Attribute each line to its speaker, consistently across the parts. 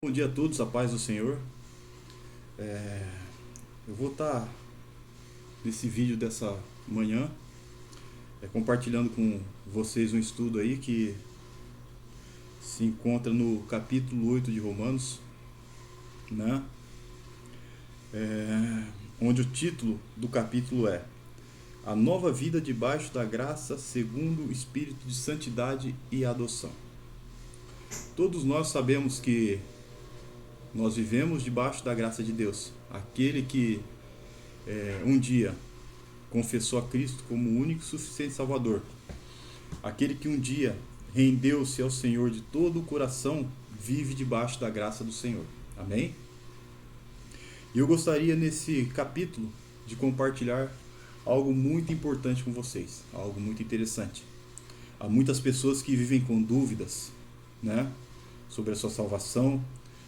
Speaker 1: Bom dia a todos, a paz do Senhor. Eu vou estar nesse vídeo dessa manhã compartilhando com vocês um estudo aí que se encontra no capítulo 8 de Romanos, né? Onde o título do capítulo é A Nova Vida Debaixo da Graça segundo o Espírito de Santidade e Adoção. Todos nós sabemos que nós vivemos debaixo da graça de Deus. Aquele que um dia confessou a Cristo como o único e suficiente Salvador. Aquele que um dia rendeu-se ao Senhor de todo o coração, vive debaixo da graça do Senhor. Amém? E eu gostaria nesse capítulo de compartilhar algo muito importante com vocês, algo muito interessante. Há muitas pessoas que vivem com dúvidas, né, sobre a sua salvação.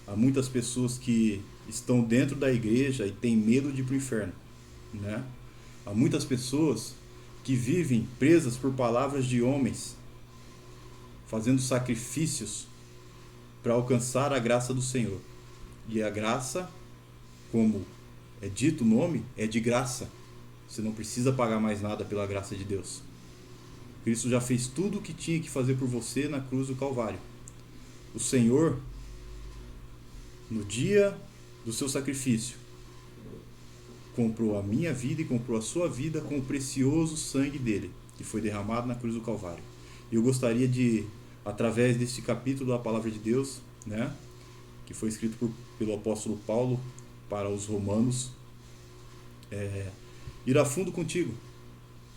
Speaker 1: Há muitas pessoas que estão dentro da igreja e têm medo de ir para o inferno, né? Há muitas pessoas que vivem presas por palavras de homens, fazendo sacrifícios para alcançar a graça do Senhor. E a graça, como é dito o nome, é de graça. Você não precisa pagar mais nada pela graça de Deus. Cristo já fez tudo o que tinha que fazer por você na cruz do Calvário. O Senhor, no dia do seu sacrifício, comprou a minha vida e comprou a sua vida com o precioso sangue dele, que foi derramado na cruz do Calvário. E eu gostaria de, através deste capítulo da Palavra de Deus, né, que foi escrito pelo apóstolo Paulo para os romanos, ir a fundo contigo,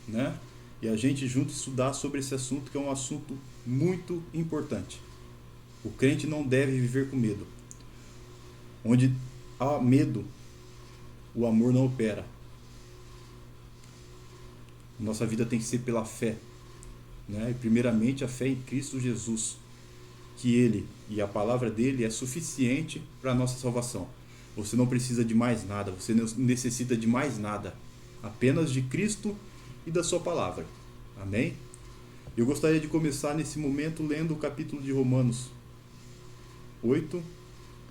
Speaker 1: né, e a gente junto estudar sobre esse assunto, que é um assunto muito importante. O crente não deve viver com medo. Onde há medo, o amor não opera. Nossa vida tem que ser pela fé, né? E primeiramente a fé em Cristo Jesus, que Ele e a palavra dele é suficiente para a nossa salvação. Você não precisa de mais nada, você não necessita de mais nada, apenas de Cristo e da sua palavra. Amém? Eu gostaria de começar nesse momento lendo o capítulo de Romanos 8,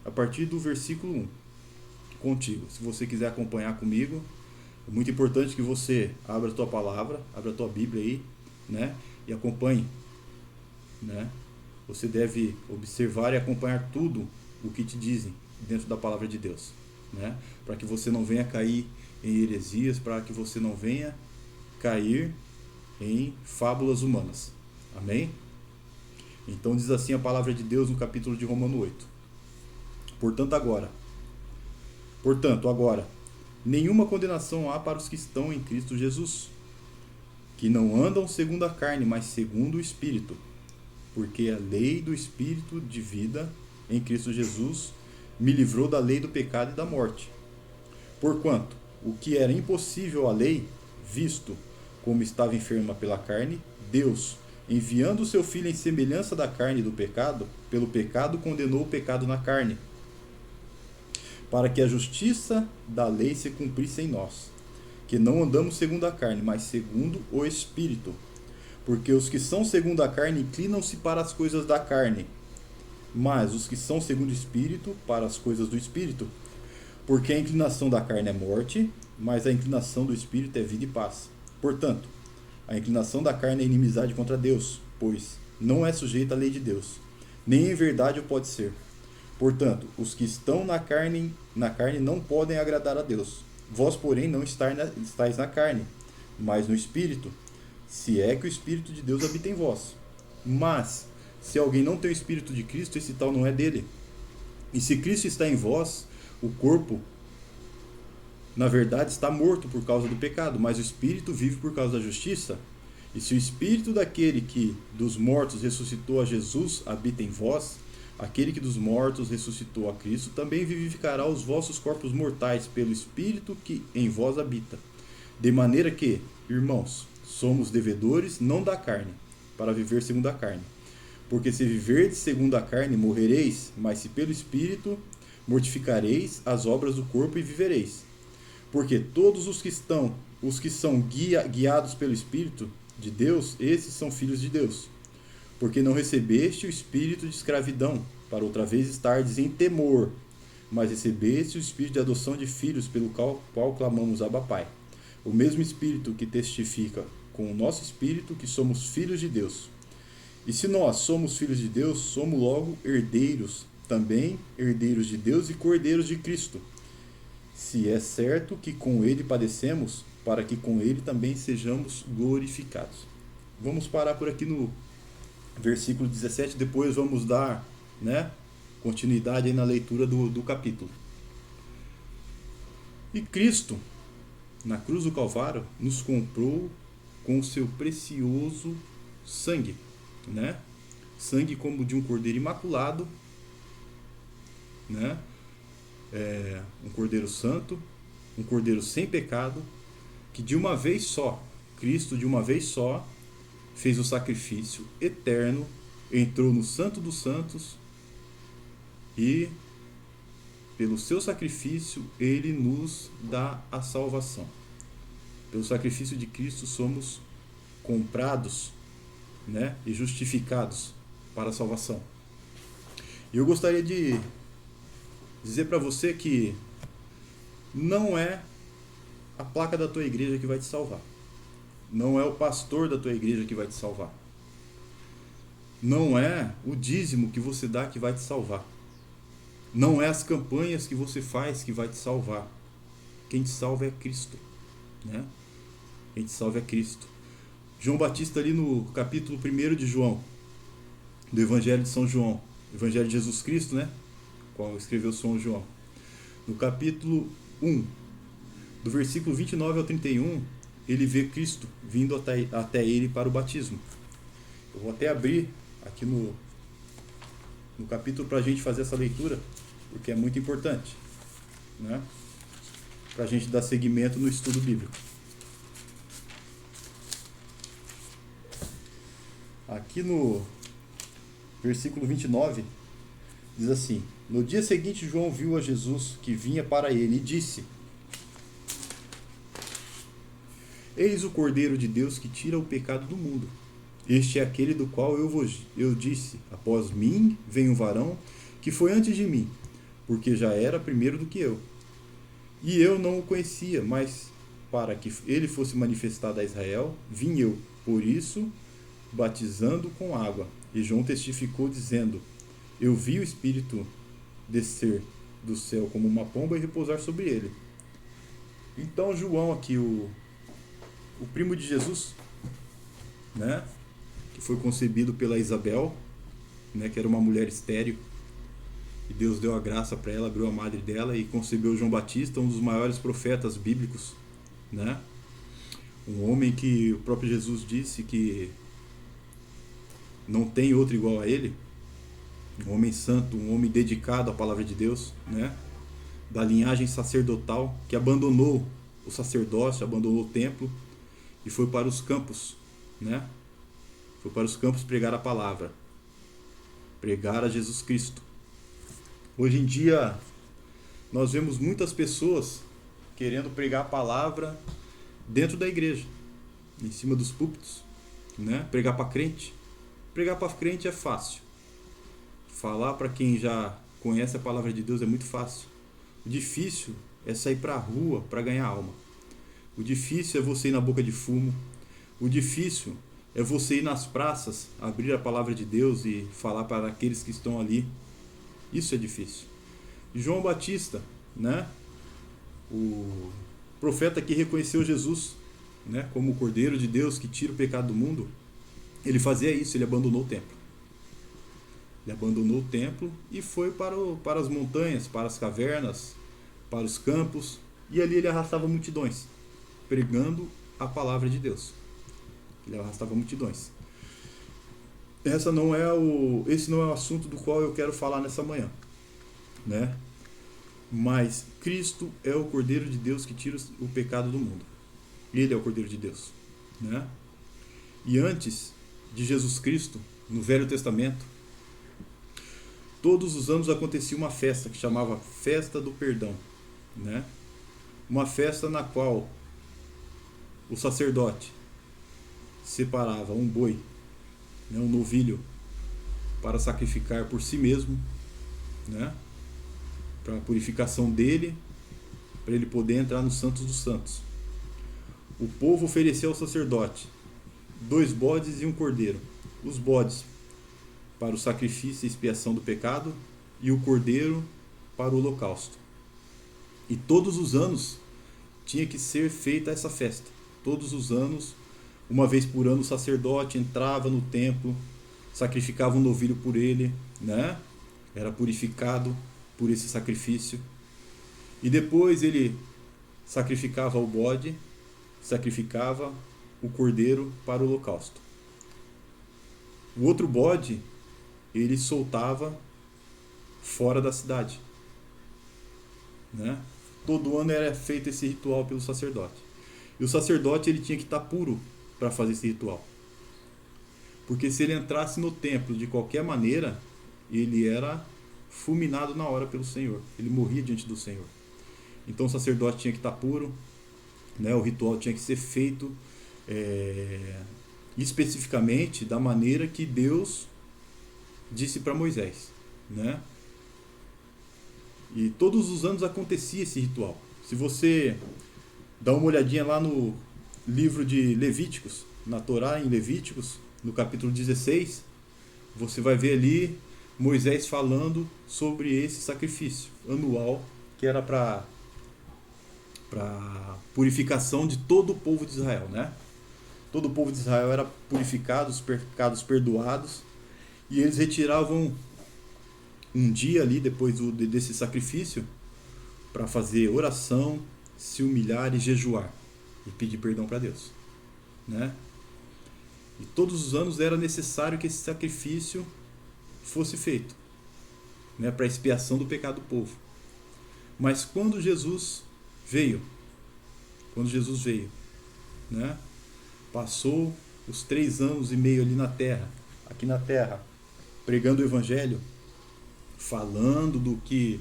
Speaker 1: a partir do versículo 1, contigo. Se você quiser acompanhar comigo, é muito importante que você abra a tua palavra, abra a tua Bíblia aí, né? E acompanhe, né? Você deve observar e acompanhar tudo o que te dizem dentro da palavra de Deus, né? Para que você não venha cair em heresias, para que você não venha cair em fábulas humanas. Amém? Então diz assim a palavra de Deus no capítulo de Romanos 8. Portanto, agora, nenhuma condenação há para os que estão em Cristo Jesus, que não andam segundo a carne, mas segundo o Espírito. Porque a lei do Espírito de vida em Cristo Jesus me livrou da lei do pecado e da morte. Porquanto, o que era impossível à lei, visto como estava enferma pela carne, Deus, enviando o seu Filho em semelhança da carne do pecado, pelo pecado condenou o pecado na carne, para que a justiça da lei se cumprisse em nós, que não andamos segundo a carne, mas segundo o Espírito. Porque os que são segundo a carne inclinam-se para as coisas da carne, mas os que são segundo o Espírito, para as coisas do Espírito. Porque a inclinação da carne é morte, mas a inclinação do Espírito é vida e paz. Portanto, a inclinação da carne é inimizade contra Deus, pois não é sujeita à lei de Deus, nem em verdade o pode ser. Portanto, os que estão na carne não podem agradar a Deus. Vós, porém, não estáis na carne, mas no Espírito, se é que o Espírito de Deus habita em vós. Mas, se alguém não tem o Espírito de Cristo, esse tal não é dele. E se Cristo está em vós, o corpo, na verdade, está morto por causa do pecado, mas o Espírito vive por causa da justiça. E se o Espírito daquele que dos mortos ressuscitou a Jesus habita em vós, aquele que dos mortos ressuscitou a Cristo também vivificará os vossos corpos mortais pelo Espírito que em vós habita. De maneira que, irmãos, somos devedores não da carne, para viver segundo a carne. Porque se viverdes segundo a carne, morrereis, mas se pelo Espírito, mortificareis as obras do corpo e vivereis. Porque todos os que são guiados pelo Espírito de Deus, esses são filhos de Deus. Porque não recebeste o espírito de escravidão para outra vez estardes em temor, mas recebeste o Espírito de adoção de filhos, pelo qual clamamos Abba Pai. O mesmo Espírito que testifica com o nosso Espírito que somos filhos de Deus. E se nós somos filhos de Deus, somos logo herdeiros, também herdeiros de Deus e cordeiros de Cristo. Se é certo que com Ele padecemos, para que com Ele também sejamos glorificados. Vamos parar por aqui no versículo 17, depois vamos dar, continuidade aí na leitura do capítulo. E Cristo, na cruz do Calvário, nos comprou com o seu precioso sangue, sangue como de um cordeiro imaculado, um cordeiro santo, um cordeiro sem pecado, que de uma vez só, Cristo de uma vez só, fez o sacrifício eterno, entrou no Santo dos Santos e, pelo seu sacrifício, ele nos dá a salvação. Pelo sacrifício de Cristo somos comprados, e justificados para a salvação. E eu gostaria de dizer para você que não é a placa da tua igreja que vai te salvar. Não é o pastor da tua igreja que vai te salvar. Não é o dízimo que você dá que vai te salvar. Não é as campanhas que você faz que vai te salvar. Quem te salva é Cristo. Quem te salva é Cristo. João Batista ali no capítulo 1 de João, do Evangelho de São João, Evangelho de Jesus Cristo, qual escreveu São João. No capítulo 1, do versículo 29 ao 31, ele vê Cristo vindo até ele para o batismo. Eu vou até abrir aqui no capítulo para a gente fazer essa leitura, porque é muito importante, para a gente dar seguimento no estudo bíblico. Aqui no versículo 29, diz assim: No dia seguinte, João viu a Jesus que vinha para ele e disse: Eis o Cordeiro de Deus que tira o pecado do mundo. Este é aquele do qual eu disse: Após mim vem um varão que foi antes de mim, porque já era primeiro do que eu. E eu não o conhecia, mas para que ele fosse manifestado a Israel, vim eu, por isso, batizando com água. E João testificou, dizendo: Eu vi o Espírito descer do céu como uma pomba e repousar sobre ele. Então João aqui, o primo de Jesus, que foi concebido pela Isabel, que era uma mulher estéril, e Deus deu a graça para ela, abriu a madre dela e concebeu João Batista, um dos maiores profetas bíblicos, um homem que o próprio Jesus disse que não tem outro igual a ele, um homem santo, um homem dedicado à palavra de Deus, da linhagem sacerdotal, que abandonou o sacerdócio, abandonou o templo e foi para os campos, foi para os campos pregar a palavra, pregar a Jesus Cristo. Hoje em dia nós vemos muitas pessoas querendo pregar a palavra dentro da igreja, em cima dos púlpitos, pregar para crente. Pregar para crente é fácil. Falar para quem já conhece a palavra de Deus é muito fácil. O difícil é sair para a rua para ganhar alma. O difícil é você ir na boca de fumo. O difícil é você ir nas praças, abrir a palavra de Deus e falar para aqueles que estão ali. Isso é difícil. João Batista, o profeta que reconheceu Jesus, como o Cordeiro de Deus que tira o pecado do mundo, ele fazia isso, ele abandonou o templo. Ele abandonou o templo e foi para as montanhas, para as cavernas, para os campos, e ali ele arrastava multidões, pregando a palavra de Deus. Ele arrastava multidões. Esse não é o assunto do qual eu quero falar nessa manhã, Mas Cristo é o Cordeiro de Deus que tira o pecado do mundo. Ele é o Cordeiro de Deus, E antes de Jesus Cristo, no Velho Testamento, todos os anos acontecia uma festa que chamava Festa do Perdão, Uma festa na qual o sacerdote separava um boi, um novilho, para sacrificar por si mesmo né? Para a purificação dele, para ele poder entrar no Santos dos Santos. O povo ofereceu ao sacerdote 2 bodes e um cordeiro. Os bodes para o sacrifício e expiação do pecado, e o cordeiro para o holocausto. E todos os anos tinha que ser feita essa festa. Todos os anos, uma vez por ano, o sacerdote entrava no templo, sacrificava um novilho por ele, né? Era purificado por esse sacrifício. E depois ele sacrificava o bode, sacrificava o cordeiro para o holocausto. O outro bode, ele soltava fora da cidade, né? Todo ano era feito esse ritual pelo sacerdote. E o sacerdote ele tinha que estar puro para fazer esse ritual. Porque se ele entrasse no templo de qualquer maneira, ele era fulminado na hora pelo Senhor. Ele morria diante do Senhor. Então o sacerdote tinha que estar puro, né? O ritual tinha que ser feito especificamente da maneira que Deus disse para Moisés, né? E todos os anos acontecia esse ritual. Se você dá uma olhadinha lá no livro de Levíticos, na Torá em Levíticos, no capítulo 16, você vai ver ali Moisés falando sobre esse sacrifício anual que era para purificação de todo o povo de Israel, né? Todo o povo de Israel era purificado, os pecados perdoados, e eles retiravam um dia ali depois desse sacrifício para fazer oração, se humilhar e jejuar e pedir perdão para Deus, né? E todos os anos era necessário que esse sacrifício fosse feito, né, para expiação do pecado do povo. Mas quando Jesus veio, né, passou os 3 anos e meio ali aqui na terra, pregando o evangelho, falando do que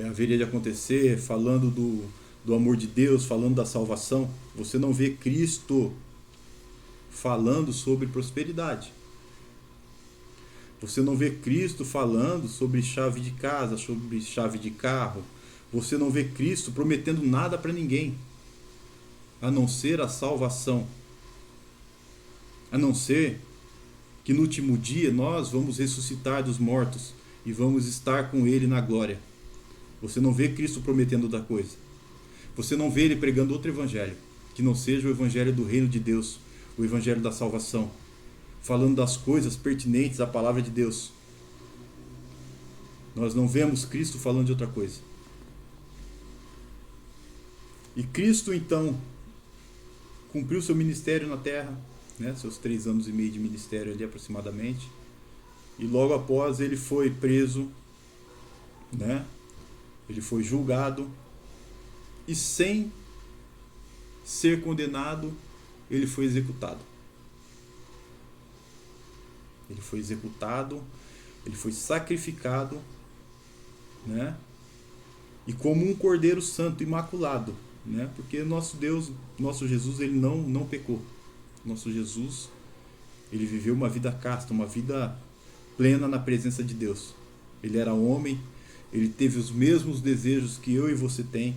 Speaker 1: haveria de acontecer, falando do amor de Deus, falando da salvação. Você não vê Cristo falando sobre prosperidade. Você não vê Cristo falando sobre chave de casa, sobre chave de carro. Você não vê Cristo prometendo nada para ninguém, a não ser a salvação. A não ser que no último dia nós vamos ressuscitar dos mortos e vamos estar com Ele na glória. Você não vê Cristo prometendo outra coisa. Você não vê Ele pregando outro evangelho, que não seja o evangelho do reino de Deus, o evangelho da salvação, falando das coisas pertinentes à palavra de Deus. Nós não vemos Cristo falando de outra coisa. E Cristo, então, cumpriu seu ministério na terra, né, seus 3 anos e meio de ministério ali aproximadamente, e logo após ele foi preso, né, ele foi julgado, e sem ser condenado, ele foi executado. Ele foi executado, ele foi sacrificado, né, e como um cordeiro santo, imaculado, né, porque nosso Deus, nosso Jesus, ele não pecou. Nosso Jesus, ele viveu uma vida casta, uma vida plena na presença de Deus. Ele era homem, ele teve os mesmos desejos que eu e você tem,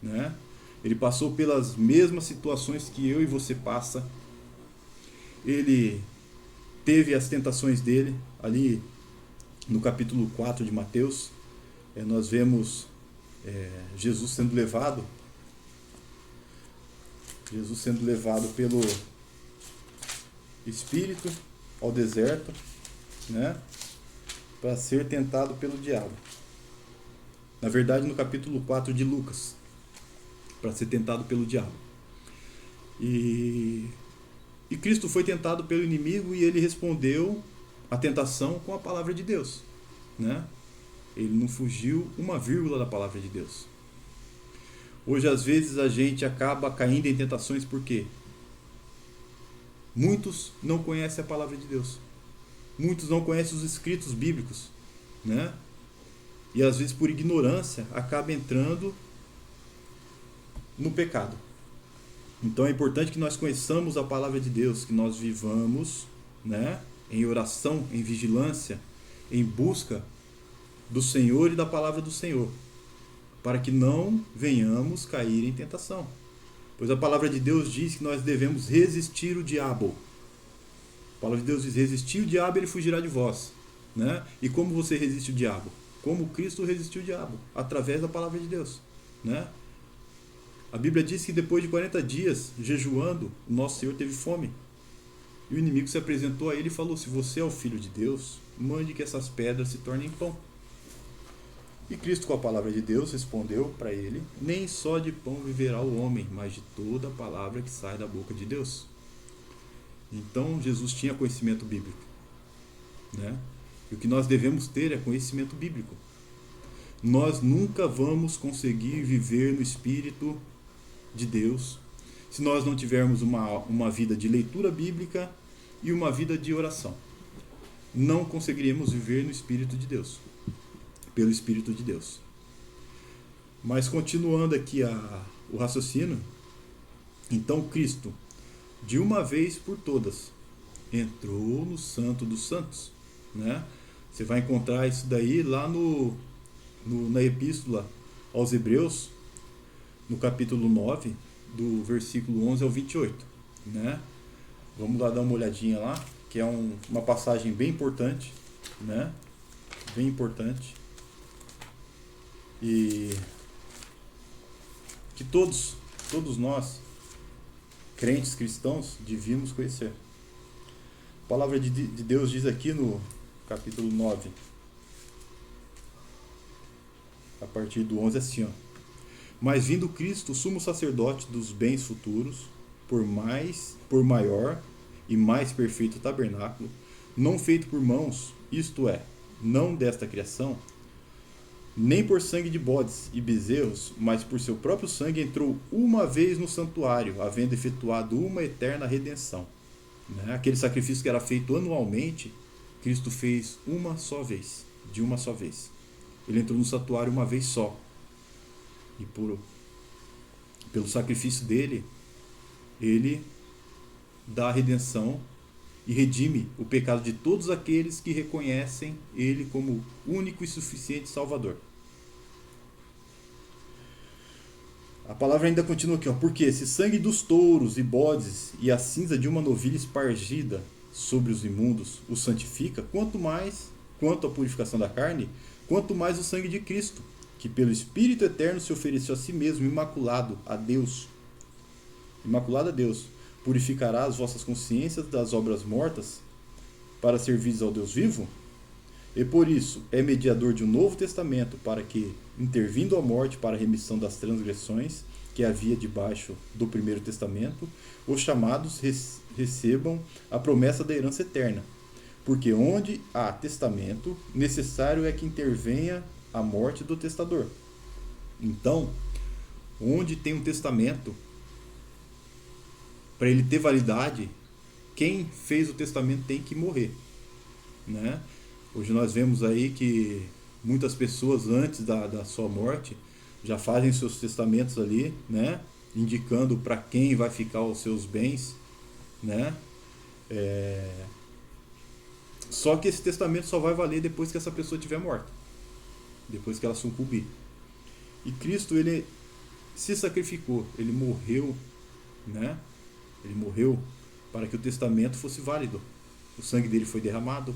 Speaker 1: né? Ele passou pelas mesmas situações que eu e você passa. Ele teve as tentações dele. Ali no capítulo 4 de Mateus, nós vemos Jesus sendo levado pelo Espírito ao deserto, né, para ser tentado pelo diabo. Na verdade, no capítulo 4 de Lucas, para ser tentado pelo diabo. E Cristo foi tentado pelo inimigo e ele respondeu à tentação com a palavra de Deus, né? Ele não fugiu uma vírgula da palavra de Deus. Hoje, às vezes, a gente acaba caindo em tentações porque muitos não conhecem a palavra de Deus. Muitos não conhecem os escritos bíblicos, né? E às vezes, por ignorância, acaba entrando no pecado. Então é importante que nós conheçamos a palavra de Deus, que nós vivamos, né, em oração, em vigilância, em busca do Senhor e da palavra do Senhor, para que não venhamos cair em tentação. Pois a palavra de Deus diz que nós devemos resistir o diabo. A palavra de Deus diz: resistir o diabo, ele fugirá de vós. Né? E como você resiste o diabo? Como Cristo resistiu o diabo? Através da palavra de Deus. Né? A Bíblia diz que depois de 40 dias jejuando, o nosso Senhor teve fome. E o inimigo se apresentou a ele e falou: se você é o Filho de Deus, mande que essas pedras se tornem pão. E Cristo, com a palavra de Deus, respondeu para ele: nem só de pão viverá o homem, mas de toda a palavra que sai da boca de Deus. Então Jesus tinha conhecimento bíblico. Né? E o que nós devemos ter é conhecimento bíblico. Nós nunca vamos conseguir viver no Espírito de Deus se nós não tivermos uma vida de leitura bíblica e uma vida de oração. Não conseguiremos viver no Espírito de Deus, pelo Espírito de Deus. Mas continuando aqui o raciocínio, então Cristo, de uma vez por todas, entrou no Santo dos Santos. Né? Você vai encontrar isso daí lá na Epístola aos Hebreus, no capítulo 9, do versículo 11 ao 28. Né? Vamos lá dar uma olhadinha lá, que é uma passagem bem importante. Né? Bem importante. E que todos nós, crentes cristãos, devíamos conhecer. A palavra de Deus diz aqui no capítulo 9, a partir do 11, assim, ó: mas vindo Cristo, sumo sacerdote dos bens futuros, por maior e mais perfeito tabernáculo, não feito por mãos, isto é, não desta criação, nem por sangue de bodes e bezerros, mas por seu próprio sangue entrou uma vez no santuário, havendo efetuado uma eterna redenção. Né? Aquele sacrifício que era feito anualmente, Cristo fez uma só vez, de uma só vez. Ele entrou no santuário uma vez só. E pelo sacrifício dele, ele dá a redenção e redime o pecado de todos aqueles que reconhecem ele como único e suficiente Salvador. A palavra ainda continua aqui, ó: porque se sangue dos touros e bodes e a cinza de uma novilha espargida sobre os imundos o santifica, quanto à purificação da carne, quanto mais o sangue de Cristo, que pelo Espírito Eterno se ofereceu a si mesmo imaculado a Deus, purificará as vossas consciências das obras mortas para servires ao Deus vivo? E por isso é mediador de um novo testamento, para que, intervindo a morte para a remissão das transgressões que havia debaixo do primeiro testamento, os chamados recebam a promessa da herança eterna. Porque onde há testamento, necessário é que intervenha a morte do testador. Então, onde tem um testamento, para ele ter validade, quem fez o testamento tem que morrer. Né? Hoje nós vemos aí que muitas pessoas antes da sua morte já fazem seus testamentos ali, né? Indicando para quem vai ficar os seus bens. Né? Só que esse testamento só vai valer depois que essa pessoa estiver morta, depois que ela sucumbir. E Cristo, ele se sacrificou, ele morreu, né? Ele morreu para que o testamento fosse válido. O sangue dele foi derramado,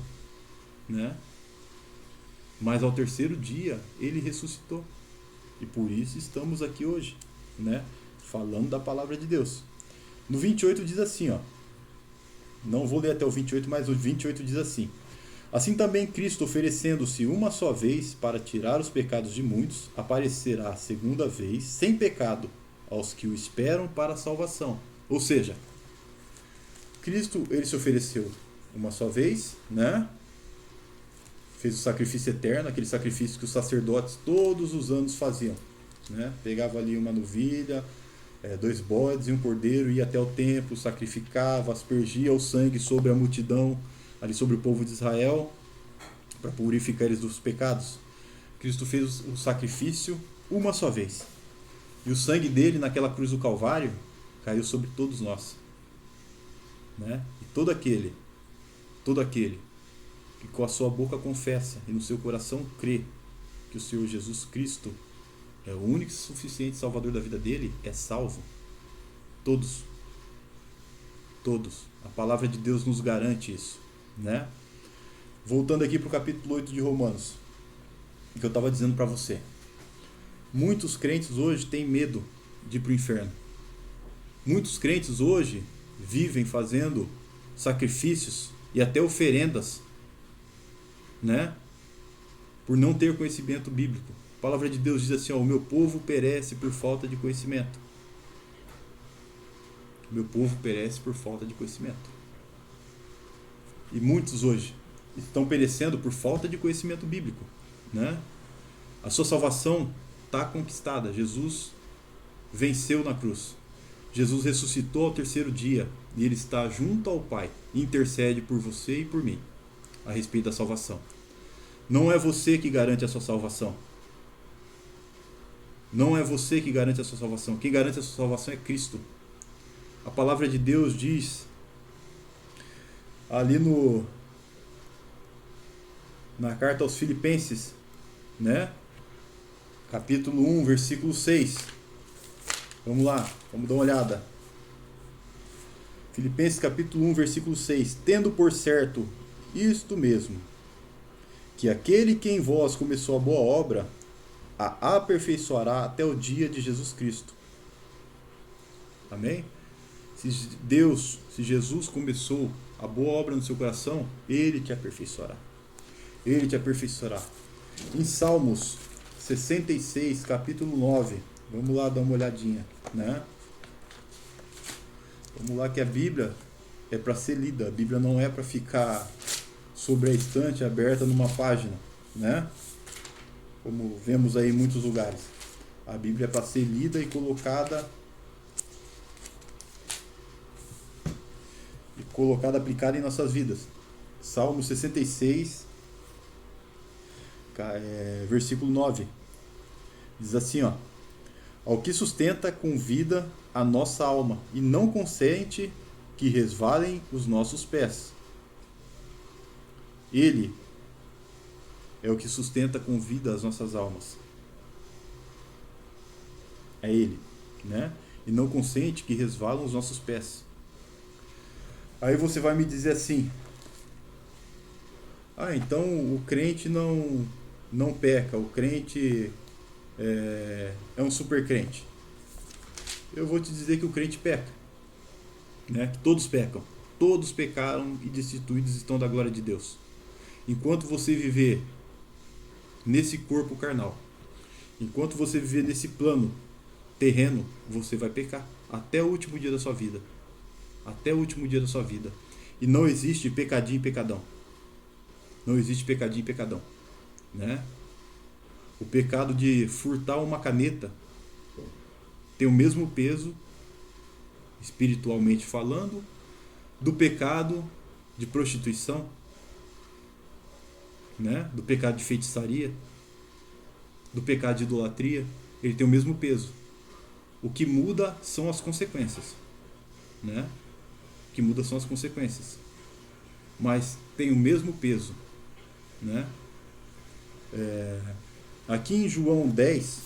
Speaker 1: né? Mas ao terceiro dia ele ressuscitou. E por isso estamos aqui hoje, né? Falando da palavra de Deus. No 28 diz assim, ó. Não vou ler até o 28, mas o 28 diz assim: assim também Cristo, oferecendo-se uma só vez para tirar os pecados de muitos, aparecerá segunda vez, sem pecado, aos que o esperam para a salvação. Ou seja, Cristo, ele se ofereceu uma só vez, né? Fez o sacrifício eterno, aquele sacrifício que os sacerdotes todos os anos faziam, né? Pegava ali uma novilha, 2 bodes e um cordeiro, ia até o templo, sacrificava, aspergia o sangue sobre a multidão, ali sobre o povo de Israel, para purificar eles dos pecados. Cristo fez o sacrifício uma só vez. E o sangue dele naquela cruz do Calvário caiu sobre todos nós. Né? E todo aquele que com a sua boca confessa e no seu coração crê que o Senhor Jesus Cristo é o único e suficiente Salvador da vida dele, é salvo. Todos. Todos. A palavra de Deus nos garante isso, né? Voltando aqui para o capítulo 8 de Romanos, que eu estava dizendo para você. Muitos crentes hoje têm medo de ir para o inferno. Muitos crentes hoje vivem fazendo sacrifícios e até oferendas, né? Por não ter conhecimento bíblico. A palavra de Deus diz assim, ó, o meu povo perece por falta de conhecimento. O meu povo perece por falta de conhecimento. E muitos hoje estão perecendo por falta de conhecimento bíblico, né? A sua salvação está conquistada. Jesus venceu na cruz. Jesus ressuscitou ao terceiro dia e ele está junto ao Pai e intercede por você e por mim a respeito da salvação. Não é você que garante a sua salvação. Não é você que garante a sua salvação. Quem garante a sua salvação é Cristo. A palavra de Deus diz ali na carta aos Filipenses, né? Capítulo 1, versículo 6. Vamos lá, vamos dar uma olhada. Filipenses capítulo 1, versículo 6. Tendo por certo isto mesmo, que aquele que em vós começou a boa obra, a aperfeiçoará até o dia de Jesus Cristo. Amém? Se Jesus começou a boa obra no seu coração, Ele te aperfeiçoará. Ele te aperfeiçoará. Em Salmos 66, capítulo 9, vamos lá dar uma olhadinha, né? Vamos lá, que a Bíblia é para ser lida. A Bíblia não é para ficar sobre a estante aberta numa página, né? Como vemos aí em muitos lugares. A Bíblia é para ser lida e colocada, aplicada em nossas vidas. Salmo 66, versículo 9. Diz assim, ó: ao que sustenta com vida a nossa alma e não consente que resvalem os nossos pés. Ele é o que sustenta com vida as nossas almas. É Ele, né? E não consente que resvalam os nossos pés. Aí você vai me dizer assim: então o crente não peca, o crente é um super crente. Eu vou te dizer que o crente peca, né? Que todos pecam. Todos pecaram e destituídos estão da glória de Deus. Enquanto você viver nesse corpo carnal, enquanto você viver nesse plano terreno, você vai pecar até o último dia da sua vida. Até o último dia da sua vida. E não existe pecadinho e pecadão. Não existe pecadinho e pecadão, né? O pecado de furtar uma caneta tem o mesmo peso, espiritualmente falando, do pecado de prostituição, né? Do pecado de feitiçaria, do pecado de idolatria. Ele tem o mesmo peso. O que muda são as consequências, né? O que muda são as consequências, mas tem o mesmo peso, né? Aqui em João 10,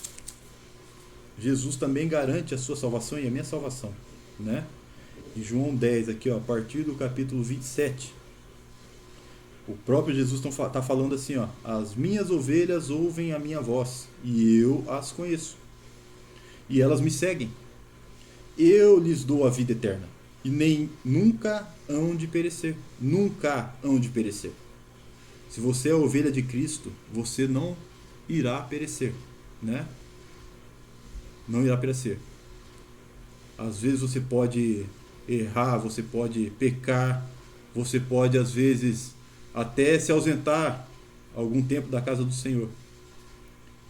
Speaker 1: Jesus também garante a sua salvação e a minha salvação, né? Em João 10, aqui, ó, a partir do capítulo 27, o próprio Jesus está falando assim, ó: as minhas ovelhas ouvem a minha voz e eu as conheço e elas me seguem. Eu lhes dou a vida eterna e nem nunca hão de perecer. Nunca hão de perecer. Se você é a ovelha de Cristo, você não irá perecer, né? Não irá perecer. Às vezes você pode errar, você pode pecar, você pode às vezes até se ausentar algum tempo da casa do Senhor.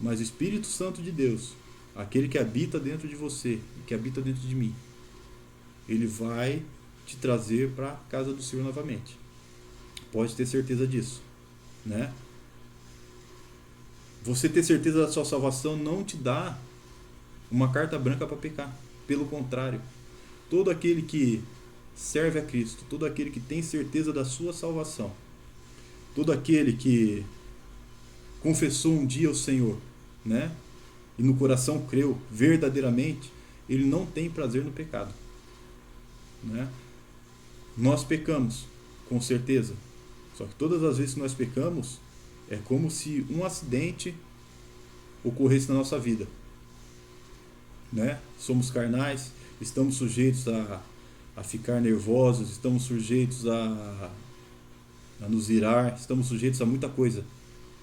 Speaker 1: Mas o Espírito Santo de Deus, aquele que habita dentro de você e que habita dentro de mim, ele vai te trazer para a casa do Senhor novamente. Pode ter certeza disso, né? Você ter certeza da sua salvação não te dá uma carta branca para pecar. Pelo contrário, todo aquele que serve a Cristo, todo aquele que tem certeza da sua salvação, todo aquele que confessou um dia o Senhor, né? E no coração creu verdadeiramente, ele não tem prazer no pecado, né? Nós pecamos, com certeza. Só que todas as vezes que nós pecamos, é como se um acidente ocorresse na nossa vida, né? Somos carnais, estamos sujeitos a ficar nervosos, estamos sujeitos a nos irar, estamos sujeitos a muita coisa,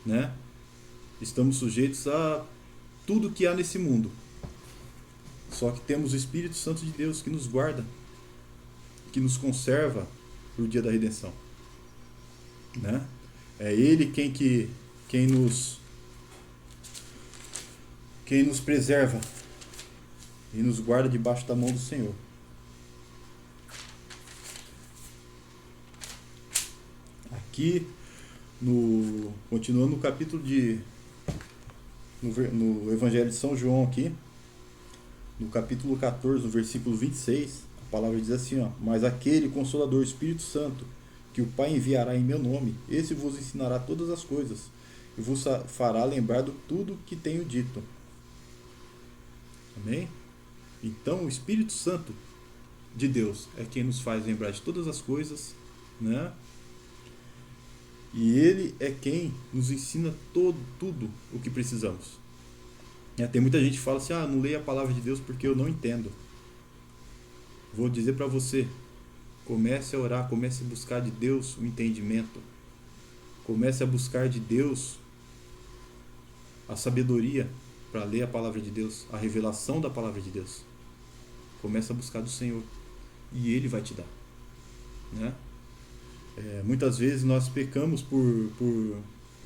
Speaker 1: né? Estamos sujeitos a tudo que há nesse mundo. Só que temos o Espírito Santo de Deus que nos guarda, que nos conserva para o dia da redenção, né? É Ele quem nos preserva e nos guarda debaixo da mão do Senhor. Aqui, continuando no capítulo no Evangelho de São João aqui, no capítulo 14, no versículo 26, a palavra diz assim, ó: mas aquele Consolador, Espírito Santo, que o Pai enviará em meu nome, esse vos ensinará todas as coisas e vos fará lembrar de tudo que tenho dito. Amém? Então, o Espírito Santo de Deus é quem nos faz lembrar de todas as coisas, né? E Ele é quem nos ensina tudo o que precisamos. Tem muita gente que fala assim, não leio a palavra de Deus porque eu não entendo. Vou dizer para você, comece a orar, comece a buscar de Deus o entendimento. Comece a buscar de Deus a sabedoria para ler a palavra de Deus, a revelação da palavra de Deus. Comece a buscar do Senhor e Ele vai te dar, né? Muitas vezes nós pecamos por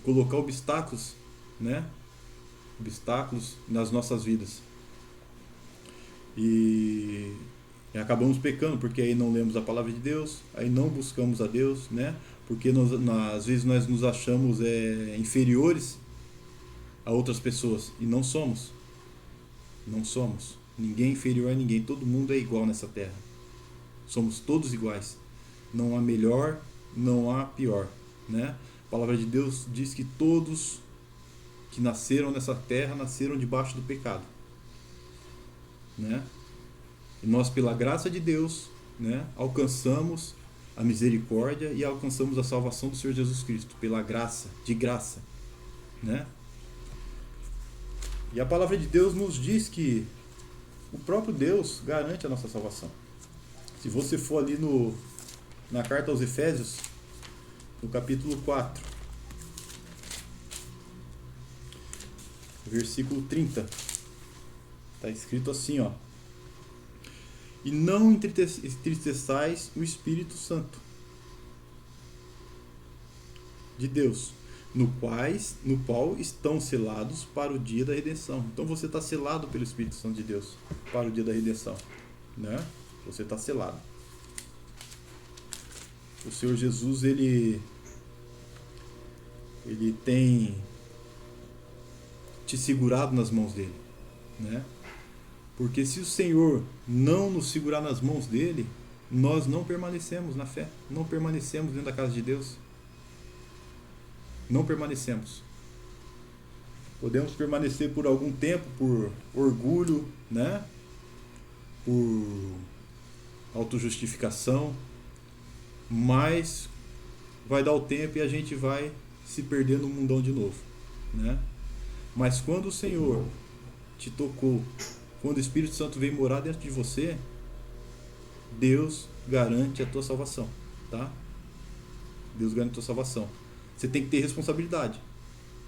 Speaker 1: colocar obstáculos, né? Obstáculos nas nossas vidas. E acabamos pecando porque aí não lemos a palavra de Deus, aí não buscamos a Deus, né? Porque às vezes nós nos achamos inferiores a outras pessoas e não somos. Não somos. Ninguém é inferior a ninguém, todo mundo é igual nessa terra. Somos todos iguais. Não há melhor, não há pior, né? A palavra de Deus diz que todos que nasceram nessa terra nasceram debaixo do pecado, né? E nós, pela graça de Deus, né, alcançamos a misericórdia e alcançamos a salvação do Senhor Jesus Cristo, pela graça, de graça, né? E a palavra de Deus nos diz que o próprio Deus garante a nossa salvação. Se você for ali na carta aos Efésios, no capítulo 4, versículo 30, está escrito assim, ó: e não entristeçais o Espírito Santo de Deus, no qual estão selados para o dia da redenção. Então você está selado pelo Espírito Santo de Deus para o dia da redenção, né? Você está selado. O Senhor Jesus, ele tem te segurado nas mãos dele, né? Porque se o Senhor não nos segurar nas mãos dele, nós não permanecemos na fé, não permanecemos dentro da casa de Deus. Não permanecemos. Podemos permanecer por algum tempo por orgulho, né? Por autojustificação, mas vai dar o tempo e a gente vai se perder no mundão de novo, né? Mas quando o Senhor te tocou, quando o Espírito Santo veio morar dentro de você, Deus garante a tua salvação, tá? Deus garante a tua salvação. Você tem que ter responsabilidade.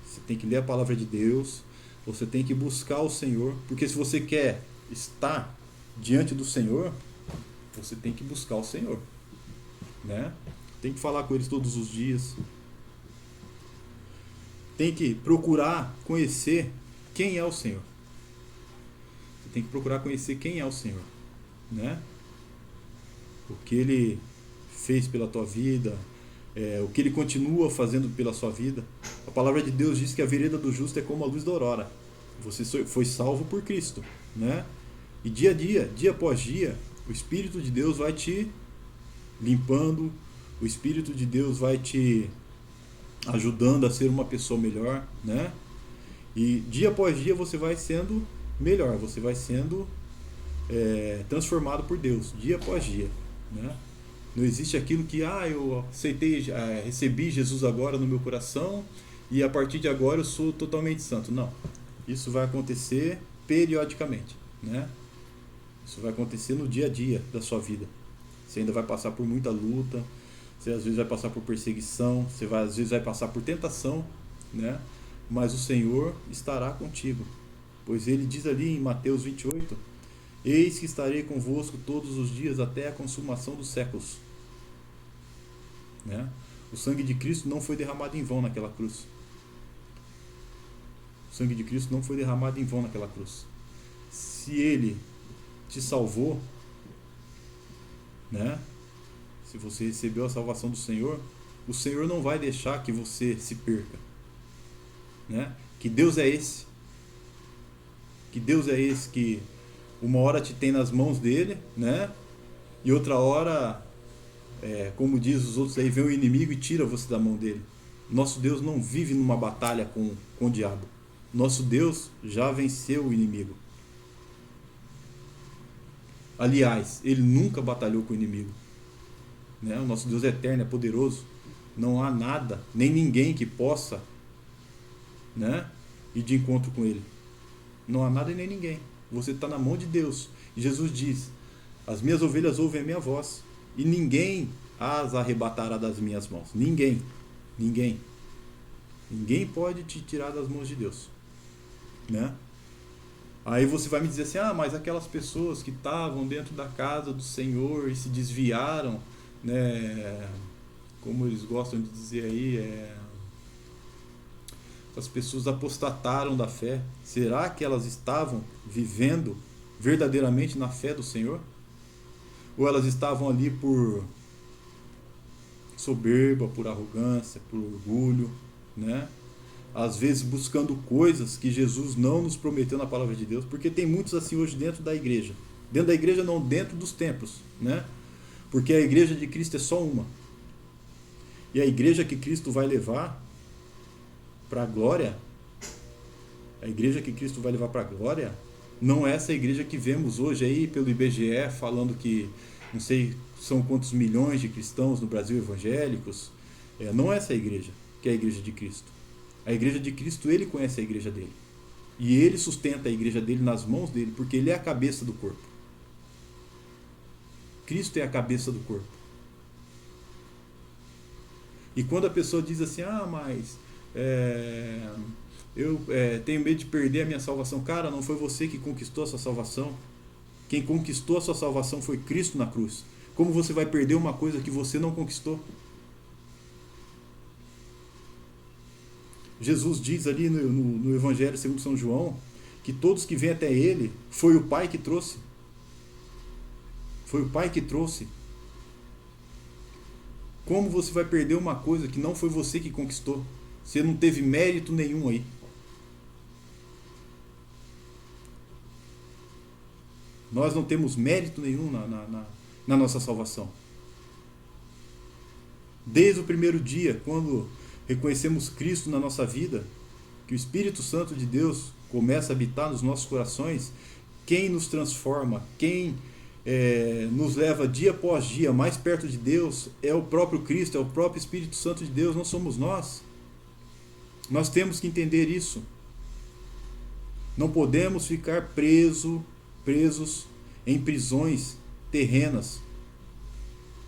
Speaker 1: Você tem que ler a palavra de Deus, você tem que buscar o Senhor, porque se você quer estar diante do Senhor, você tem que buscar o Senhor, né? Tem que falar com eles todos os dias. Tem que procurar conhecer quem é o Senhor. Você tem que procurar conhecer quem é o Senhor, né? O que Ele fez pela tua vida, o que Ele continua fazendo pela sua vida. A palavra de Deus diz que a vereda do justo é como a luz da aurora. Você foi salvo por Cristo, né? E dia a dia, dia após dia, o Espírito de Deus vai te limpando, o Espírito de Deus vai te ajudando a ser uma pessoa melhor, né? E dia após dia você vai sendo melhor, você vai sendo transformado por Deus, dia após dia, né? Não existe aquilo que, eu aceitei, recebi Jesus agora no meu coração e a partir de agora eu sou totalmente santo. Não, isso vai acontecer periodicamente, né? Isso vai acontecer no dia a dia da sua vida. Você ainda vai passar por muita luta, você às vezes vai passar por perseguição, às vezes vai passar por tentação, né? Mas o Senhor estará contigo, pois ele diz ali em Mateus 28: eis que estarei convosco todos os dias até a consumação dos séculos, né? O sangue de Cristo não foi derramado em vão naquela cruz. O sangue de Cristo não foi derramado em vão naquela cruz. Se ele te salvou, né? Se você recebeu a salvação do Senhor, o Senhor não vai deixar que você se perca, né? Que Deus é esse? Que Deus é esse que uma hora te tem nas mãos dele, né? E outra hora, como diz os outros aí, vem o inimigo e tira você da mão dele. Nosso Deus não vive numa batalha com o diabo. Nosso Deus já venceu o inimigo. Aliás, ele nunca batalhou com o inimigo, né? O nosso Deus é eterno, é poderoso. Não há nada, nem ninguém que possa, né, ir de encontro com ele. Não há nada e nem ninguém. Você está na mão de Deus. E Jesus diz: as minhas ovelhas ouvem a minha voz e ninguém as arrebatará das minhas mãos. Ninguém. Ninguém. Ninguém pode te tirar das mãos de Deus, né? Aí você vai me dizer assim: mas aquelas pessoas que estavam dentro da casa do Senhor e se desviaram, né? Como eles gostam de dizer aí, as pessoas apostataram da fé. Será que elas estavam vivendo verdadeiramente na fé do Senhor? Ou elas estavam ali por soberba, por arrogância, por orgulho, né? Às vezes buscando coisas que Jesus não nos prometeu na palavra de Deus, porque tem muitos assim hoje dentro da igreja. Dentro da igreja não, dentro dos templos, né? Porque a igreja de Cristo é só uma. E a igreja que Cristo vai levar para a glória, a igreja que Cristo vai levar para a glória, não é essa igreja que vemos hoje aí pelo IBGE falando que não sei são quantos milhões de cristãos no Brasil evangélicos. Não é essa igreja que é a igreja de Cristo. A igreja de Cristo, ele conhece a igreja dele. E ele sustenta a igreja dele nas mãos dele, porque ele é a cabeça do corpo. Cristo é a cabeça do corpo. E quando a pessoa diz assim: mas eu tenho medo de perder a minha salvação. Cara, não foi você que conquistou a sua salvação. Quem conquistou a sua salvação foi Cristo na cruz. Como você vai perder uma coisa que você não conquistou? Jesus diz ali no Evangelho segundo São João que todos que vêm até ele, foi o Pai que trouxe. Foi o Pai que trouxe. Como você vai perder uma coisa que não foi você que conquistou? Você não teve mérito nenhum aí. Nós não temos mérito nenhum na nossa salvação. Desde o primeiro dia, quando reconhecemos Cristo na nossa vida, que o Espírito Santo de Deus começa a habitar nos nossos corações, quem nos transforma, quem nos leva dia após dia mais perto de Deus é o próprio Cristo, é o próprio Espírito Santo de Deus, não somos nós. Nós temos que entender isso. Não podemos ficar presos em prisões terrenas,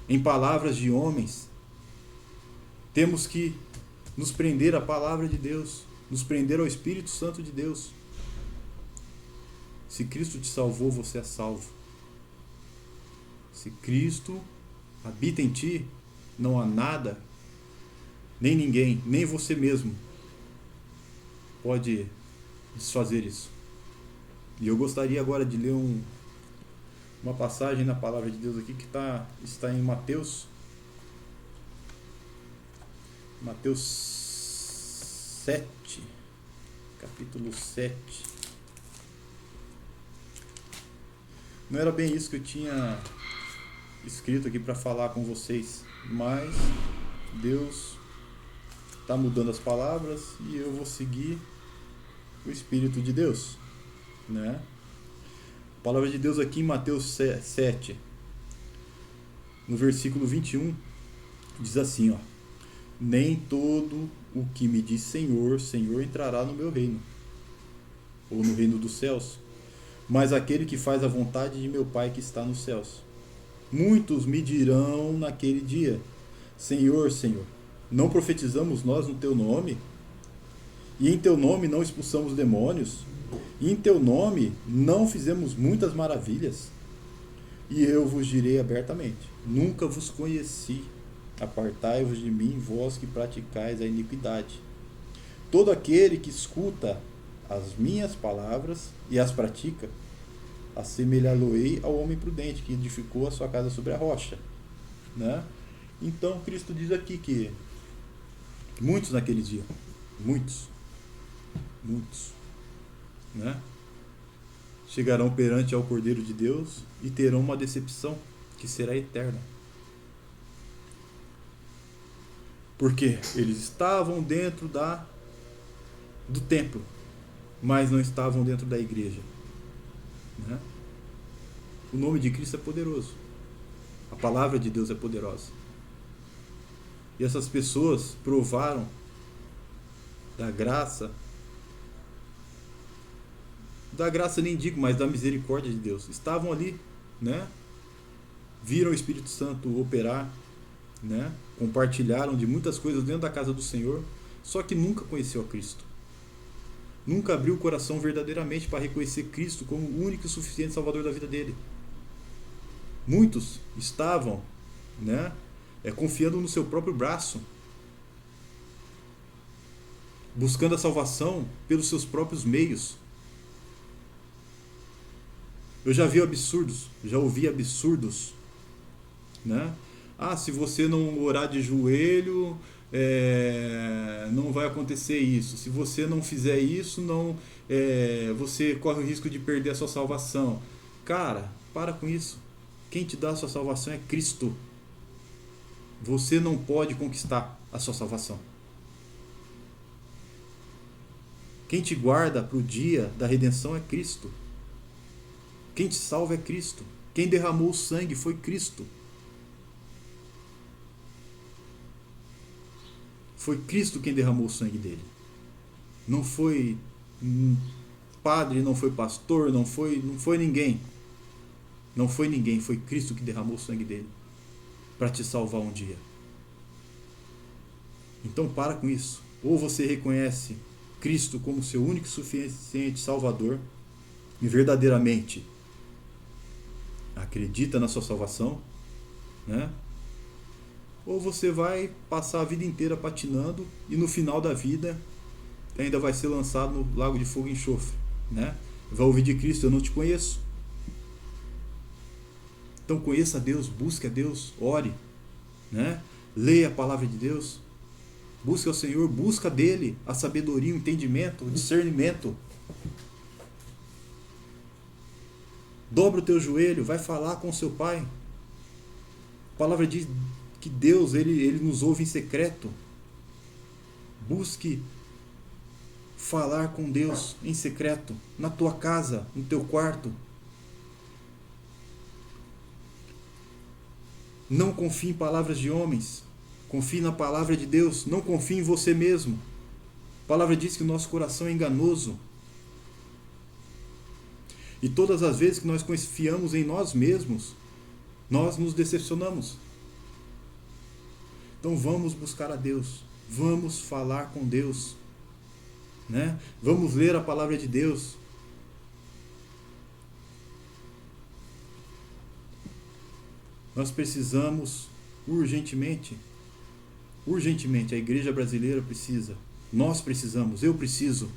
Speaker 1: em palavras de homens. Temos que nos prender à palavra de Deus, nos prender ao Espírito Santo de Deus. Se Cristo te salvou, você é salvo. Se Cristo habita em ti, não há nada, nem ninguém, nem você mesmo pode desfazer isso. E eu gostaria agora de ler uma passagem na palavra de Deus aqui que está em Mateus 7, capítulo 7. Não era bem isso que eu tinha escrito aqui para falar com vocês, mas Deus está mudando as palavras e eu vou seguir o Espírito de Deus, né? A palavra de Deus aqui em Mateus 7, no versículo 21, diz assim, ó: nem todo o que me diz Senhor, Senhor entrará no meu reino, ou no reino dos céus, mas aquele que faz a vontade de meu Pai que está nos céus. Muitos me dirão naquele dia: Senhor, Senhor, não profetizamos nós no teu nome? E em teu nome não expulsamos demônios? E em teu nome não fizemos muitas maravilhas? E eu vos direi abertamente: nunca vos conheci. Apartai-vos de mim, vós que praticais a iniquidade. Todo aquele que escuta as minhas palavras e as pratica, assemelhá-lo-ei ao homem prudente que edificou a sua casa sobre a rocha, né? Então Cristo diz aqui que muitos naquele dia, muitos, né, chegarão perante ao Cordeiro de Deus e terão uma decepção que será eterna. Porque eles estavam dentro do templo, mas não estavam dentro da igreja, né? O nome de Cristo é poderoso. A palavra de Deus é poderosa. E essas pessoas provaram da graça nem digo, mas da misericórdia de Deus. Estavam ali, né? Viram o Espírito Santo operar, né? Compartilharam de muitas coisas dentro da casa do Senhor, só que nunca conheceu a Cristo. Nunca abriu o coração verdadeiramente para reconhecer Cristo como o único e suficiente Salvador da vida dele. Muitos estavam, né, confiando no seu próprio braço, buscando a salvação pelos seus próprios meios. Eu já vi absurdos, já ouvi absurdos, né? Se você não orar de joelho, não vai acontecer isso. Se você não fizer isso, você corre o risco de perder a sua salvação. Cara, para com isso. Quem te dá a sua salvação é Cristo. Você não pode conquistar a sua salvação. Quem te guarda para o dia da redenção é Cristo. Quem te salva é Cristo. Quem derramou o sangue foi Cristo. Foi Cristo quem derramou o sangue dele. Não foi padre, não foi pastor, não foi ninguém. Não foi ninguém, foi Cristo que derramou o sangue dele para te salvar um dia. Então para com isso. Ou você reconhece Cristo como seu único e suficiente Salvador e verdadeiramente acredita na sua salvação, né? Ou você vai passar a vida inteira patinando e no final da vida ainda vai ser lançado no lago de fogo e enxofre, né? Vai ouvir de Cristo: eu não te conheço. Então conheça a Deus, busque a Deus, ore, né? Leia a palavra de Deus, busque ao Senhor, busca dele a sabedoria, o entendimento, o discernimento. Dobra o teu joelho, vai falar com o seu Pai. A palavra diz que Deus, ele nos ouve em secreto. Busque falar com Deus em secreto, na tua casa, no teu quarto. Não confie em palavras de homens, confie na palavra de Deus, não confie em você mesmo. A palavra diz que o nosso coração é enganoso. E todas as vezes que nós confiamos em nós mesmos, nós nos decepcionamos. Então vamos buscar a Deus, vamos falar com Deus, né? Vamos ler a palavra de Deus. Nós precisamos urgentemente, a igreja brasileira precisa, nós precisamos, eu preciso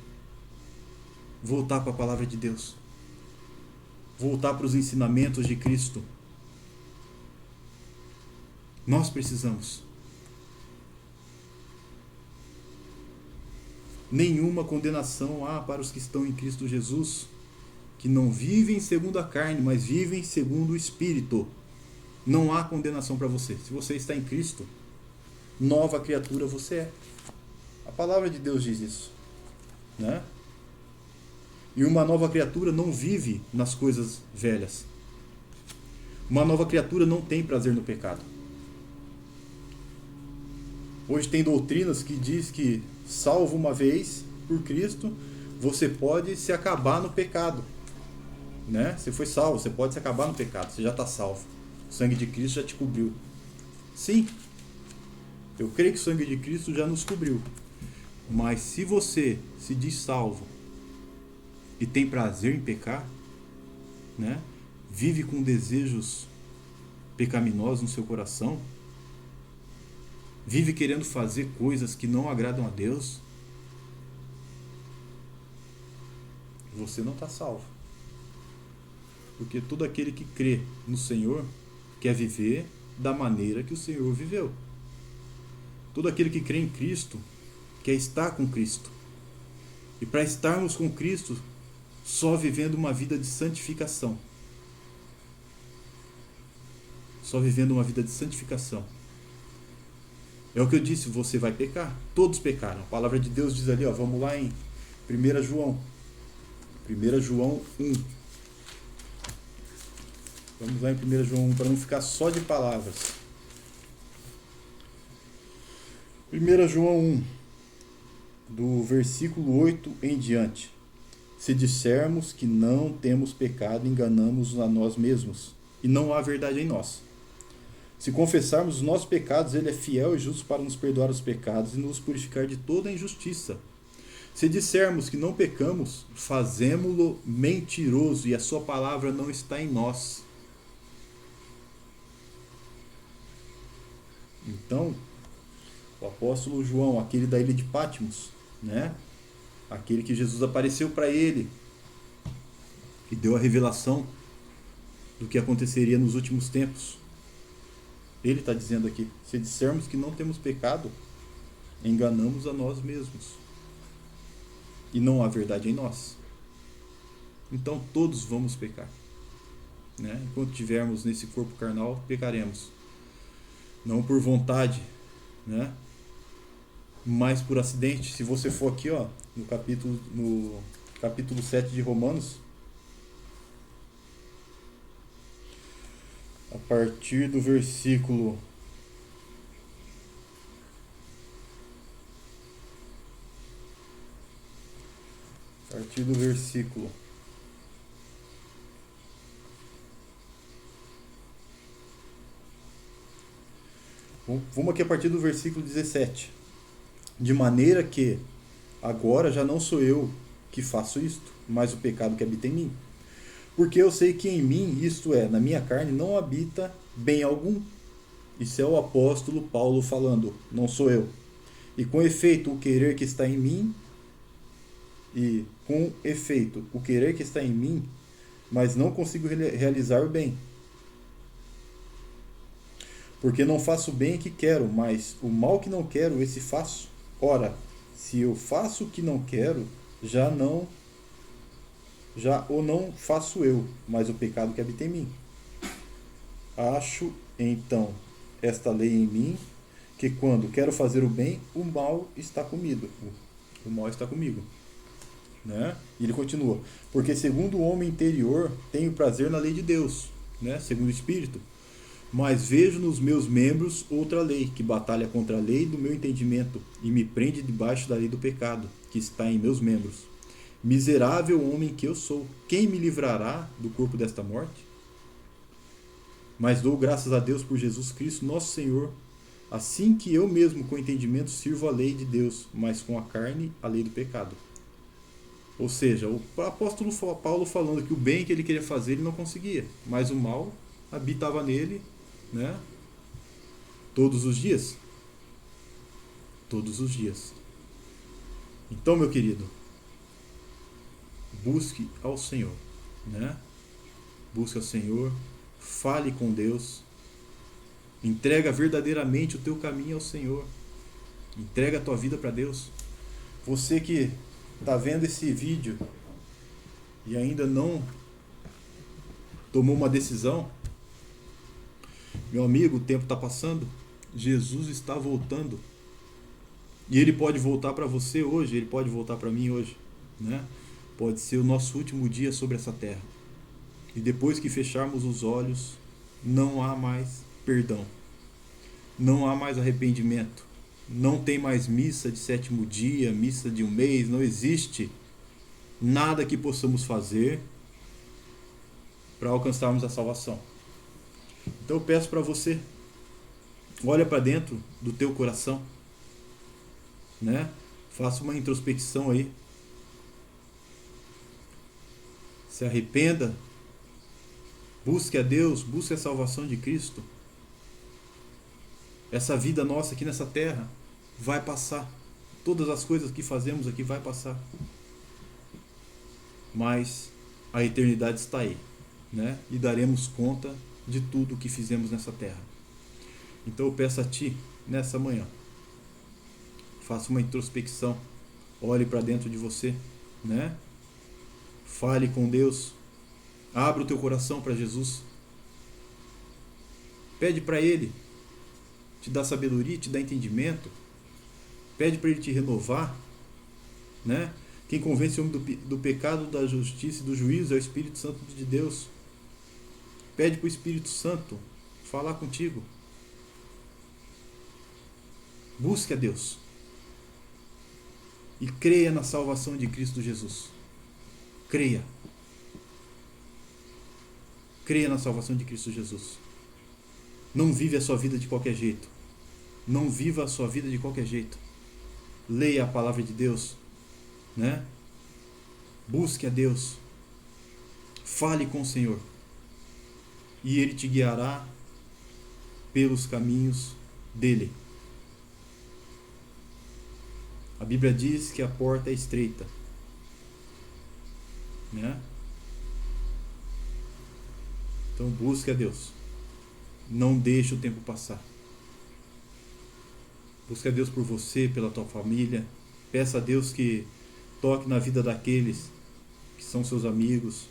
Speaker 1: voltar para a palavra de Deus, voltar para os ensinamentos de Cristo. Nós precisamos. Nenhuma condenação há para os que estão em Cristo Jesus, que não vivem segundo a carne, mas vivem segundo o Espírito. Não há condenação para você. Se você está em Cristo, nova criatura você é. A palavra de Deus diz isso, né? E uma nova criatura não vive nas coisas velhas. Uma nova criatura não tem prazer no pecado. Hoje tem doutrinas que diz que, salvo uma vez por Cristo, você pode se acabar no pecado, né? Você foi salvo, você pode se acabar no pecado, você já está salvo. O sangue de Cristo já te cobriu. Sim, eu creio que o sangue de Cristo já nos cobriu. Mas se você se diz salvo e tem prazer em pecar, né? Vive com desejos pecaminosos no seu coração, vive querendo fazer coisas que não agradam a Deus, você não está salvo. Porque todo aquele que crê no Senhor quer viver da maneira que o Senhor viveu. Todo aquele que crê em Cristo quer estar com Cristo. E para estarmos com Cristo, só vivendo uma vida de santificação. Só vivendo uma vida de santificação. É o que eu disse, você vai pecar. Todos pecaram. A palavra de Deus diz ali, ó, vamos lá em 1 João. 1 João 1. Vamos lá em 1 João 1, para não ficar só de palavras. 1 João 1, do versículo 8 em diante. Se dissermos que não temos pecado, enganamos a nós mesmos, e não há verdade em nós. Se confessarmos os nossos pecados, Ele é fiel e justo para nos perdoar os pecados e nos purificar de toda a injustiça. Se dissermos que não pecamos, fazemo-lo mentiroso e a sua palavra não está em nós. Então, o apóstolo João, aquele da ilha de Patmos, né? Aquele que Jesus apareceu para ele e deu a revelação do que aconteceria nos últimos tempos. Ele está dizendo aqui, se dissermos que não temos pecado, enganamos a nós mesmos. E não há verdade em nós. Então todos vamos pecar, né? Enquanto tivermos nesse corpo carnal, pecaremos. Não por vontade, né? Mas por acidente. Se você for aqui, ó, no capítulo 7 de Romanos, a partir do versículo vamos aqui a partir do versículo 17. De maneira que agora já não sou eu que faço isto, mas o pecado que habita em mim. Porque eu sei que em mim, isto é, na minha carne, não habita bem algum. Isso é o apóstolo Paulo falando, não sou eu. E com efeito, o querer que está em mim, mas não consigo realizar o bem. Porque não faço o bem que quero, mas o mal que não quero, esse faço. Ora, se eu faço o que não quero, já o não faço eu, mas o pecado que habita em mim. Acho, então, esta lei em mim, que quando quero fazer o bem, o mal está comigo. O mal está comigo. Né? E ele continua, porque segundo o homem interior, tenho prazer na lei de Deus, né? Segundo o Espírito. Mas vejo nos meus membros outra lei, que batalha contra a lei do meu entendimento e me prende debaixo da lei do pecado, que está em meus membros. Miserável homem que eu sou, quem me livrará do corpo desta morte? Mas dou graças a Deus por Jesus Cristo, nosso Senhor, assim que eu mesmo com entendimento sirvo a lei de Deus, mas com a carne a lei do pecado. Ou seja, o apóstolo Paulo falando que o bem que ele queria fazer ele não conseguia, mas o mal habitava nele, né? Todos os dias. Todos os dias. Então, meu querido, busque ao Senhor, né? Busque ao Senhor, fale com Deus, entrega verdadeiramente o teu caminho ao Senhor, entrega a tua vida para Deus. Você que está vendo esse vídeo e ainda não tomou uma decisão, meu amigo, o tempo está passando, Jesus está voltando E Ele pode voltar para você hoje, Ele pode voltar para mim hoje, né? Pode ser o nosso último dia sobre essa terra. E depois que fecharmos os olhos, não há mais perdão. Não há mais arrependimento. Não tem mais missa de 7º dia, missa de um mês, não existe nada que possamos fazer para alcançarmos a salvação. Então eu peço para você, olha para dentro do teu coração, né? Faça uma introspecção aí. Se arrependa, busque a Deus, busque a salvação de Cristo. Essa vida nossa aqui nessa terra vai passar. Todas as coisas que fazemos aqui vai passar. Mas a eternidade está aí, né? E daremos conta de tudo o que fizemos nessa terra. Então eu peço a Ti, nessa manhã, faça uma introspecção, olhe para dentro de você, né? Fale com Deus, abra o teu coração para Jesus, pede para Ele te dar sabedoria, te dar entendimento, pede para Ele te renovar, né? Quem convence o homem do pecado, da justiça e do juízo é o Espírito Santo de Deus. Pede para o Espírito Santo falar contigo. Busque a Deus. E creia na salvação de Cristo Jesus. Creia. Creia na salvação de Cristo Jesus. Não vive a sua vida de qualquer jeito. Não viva a sua vida de qualquer jeito. Leia a palavra de Deus, né? Busque a Deus. Fale com o Senhor. E Ele te guiará pelos caminhos dele. A Bíblia diz que a porta é estreita, né? Então busque a Deus. Não deixe o tempo passar. Busque a Deus por você, pela tua família. Peça a Deus que toque na vida daqueles que são seus amigos,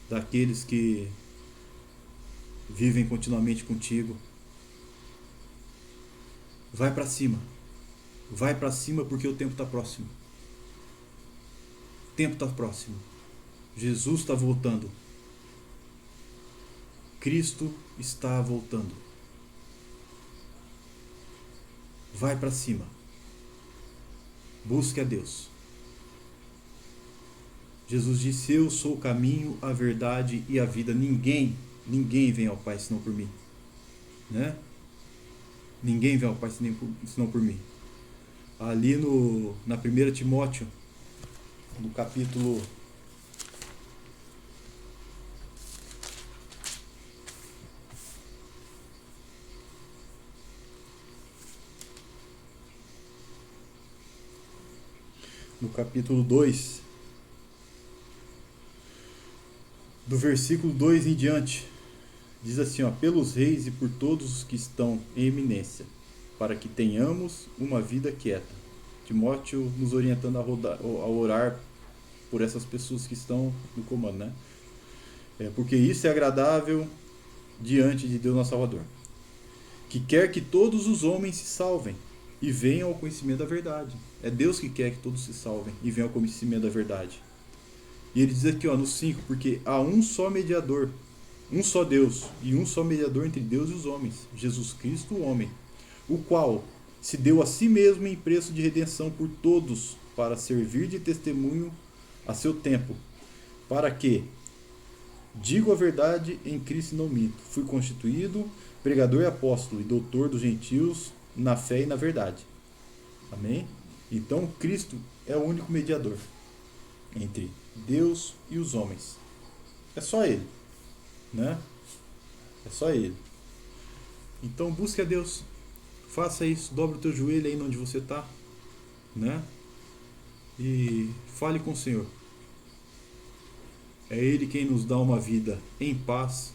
Speaker 1: daqueles que vivem continuamente contigo. Vai para cima. Vai para cima porque o tempo está próximo. O tempo está próximo. Jesus está voltando. Cristo está voltando. Vai para cima. Busque a Deus. Jesus disse: eu sou o caminho, a verdade e a vida. Ninguém vem ao Pai senão por mim, né? Ninguém vem ao Pai senão por mim. Ali na 1 Timóteo, no capítulo 2, do versículo 2 em diante, diz assim, ó: pelos reis e por todos os que estão em eminência, para que tenhamos uma vida quieta. Timóteo nos orientando a orar por essas pessoas que estão no comando, né? Porque isso é agradável diante de Deus nosso Salvador, que quer que todos os homens se salvem e venham ao conhecimento da verdade. É Deus que quer que todos se salvem e venham ao conhecimento da verdade. E ele diz aqui, ó, no 5, porque há um só mediador, um só Deus e um só mediador entre Deus e os homens, Jesus Cristo, o homem, o qual se deu a si mesmo em preço de redenção por todos, para servir de testemunho a seu tempo, para que, digo a verdade, em Cristo não minto, fui constituído pregador e apóstolo e doutor dos gentios na fé e na verdade. Amém? Então Cristo é o único mediador entre Deus e os homens. É só Ele, né? É só Ele. Então busque a Deus. Faça isso, dobre o teu joelho aí onde você está, né? E fale com o Senhor. É Ele quem nos dá uma vida em paz.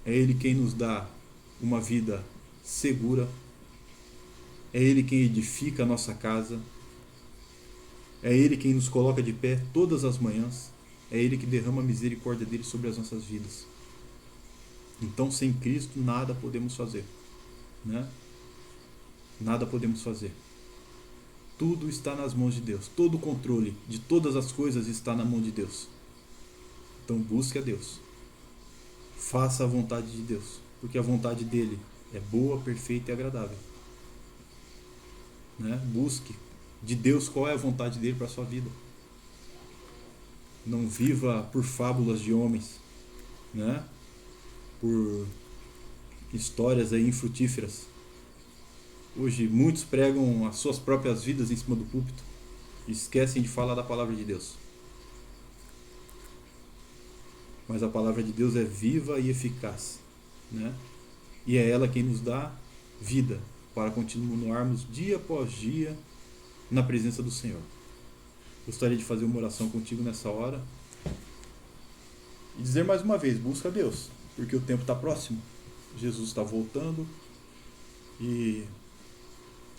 Speaker 1: É Ele quem nos dá uma vida segura. É Ele quem edifica a nossa casa. É Ele quem nos coloca de pé todas as manhãs. É Ele que derrama a misericórdia dele sobre as nossas vidas. Então, sem Cristo, nada podemos fazer, né? Nada podemos fazer. Tudo está nas mãos de Deus. Todo o controle de todas as coisas está na mão de Deus. Então busque a Deus. Faça a vontade de Deus, porque a vontade dele é boa, perfeita e agradável. Né? Busque de Deus qual é a vontade dele para a sua vida. Não viva por fábulas de homens, né? Por histórias aí infrutíferas. Hoje muitos pregam as suas próprias vidas em cima do púlpito e esquecem de falar da palavra de Deus. Mas a palavra de Deus é viva e eficaz, né? E é ela quem nos dá vida para continuarmos dia após dia na presença do Senhor. Gostaria de fazer uma oração contigo nessa hora e dizer mais uma vez, busca a Deus, porque o tempo está próximo. Jesus está voltando e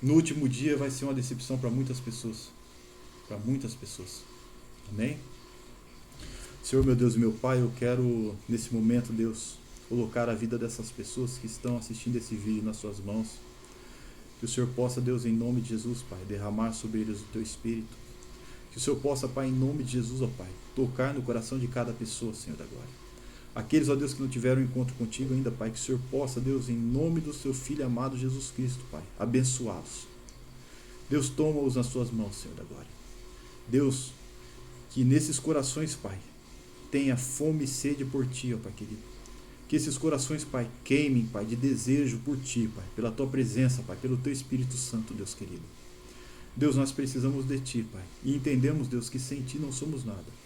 Speaker 1: no último dia vai ser uma decepção para muitas pessoas. Para muitas pessoas. Amém? Senhor, meu Deus e meu Pai, eu quero nesse momento, Deus, colocar a vida dessas pessoas que estão assistindo esse vídeo nas suas mãos. Que o Senhor possa, Deus, em nome de Jesus, Pai, derramar sobre eles o Teu Espírito. Que o Senhor possa, Pai, em nome de Jesus, ó Pai, tocar no coração de cada pessoa, Senhor da glória. Aqueles, ó Deus, que não tiveram encontro contigo ainda, Pai, que o Senhor possa, Deus, em nome do Seu Filho amado Jesus Cristo, Pai, abençoá-los. Deus, toma-os nas Suas mãos, Senhor da glória. Deus, que nesses corações, Pai, tenha fome e sede por Ti, ó Pai querido. Que esses corações, Pai, queimem, Pai, de desejo por Ti, Pai, pela Tua presença, Pai, pelo Teu Espírito Santo, Deus querido. Deus, nós precisamos de Ti, Pai, e entendemos, Deus, que sem Ti não somos nada.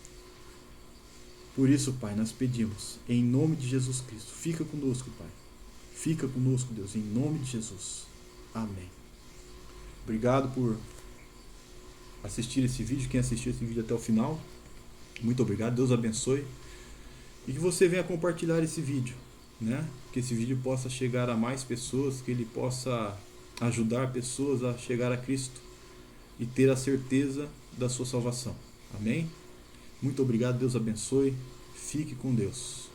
Speaker 1: Por isso, Pai, nós pedimos, em nome de Jesus Cristo, fica conosco, Pai. Fica conosco, Deus, em nome de Jesus. Amém. Obrigado por assistir esse vídeo, quem assistiu esse vídeo até o final. Muito obrigado, Deus abençoe. E que você venha compartilhar esse vídeo, né? Que esse vídeo possa chegar a mais pessoas, que ele possa ajudar pessoas a chegar a Cristo e ter a certeza da sua salvação. Amém? Muito obrigado, Deus abençoe. Fique com Deus.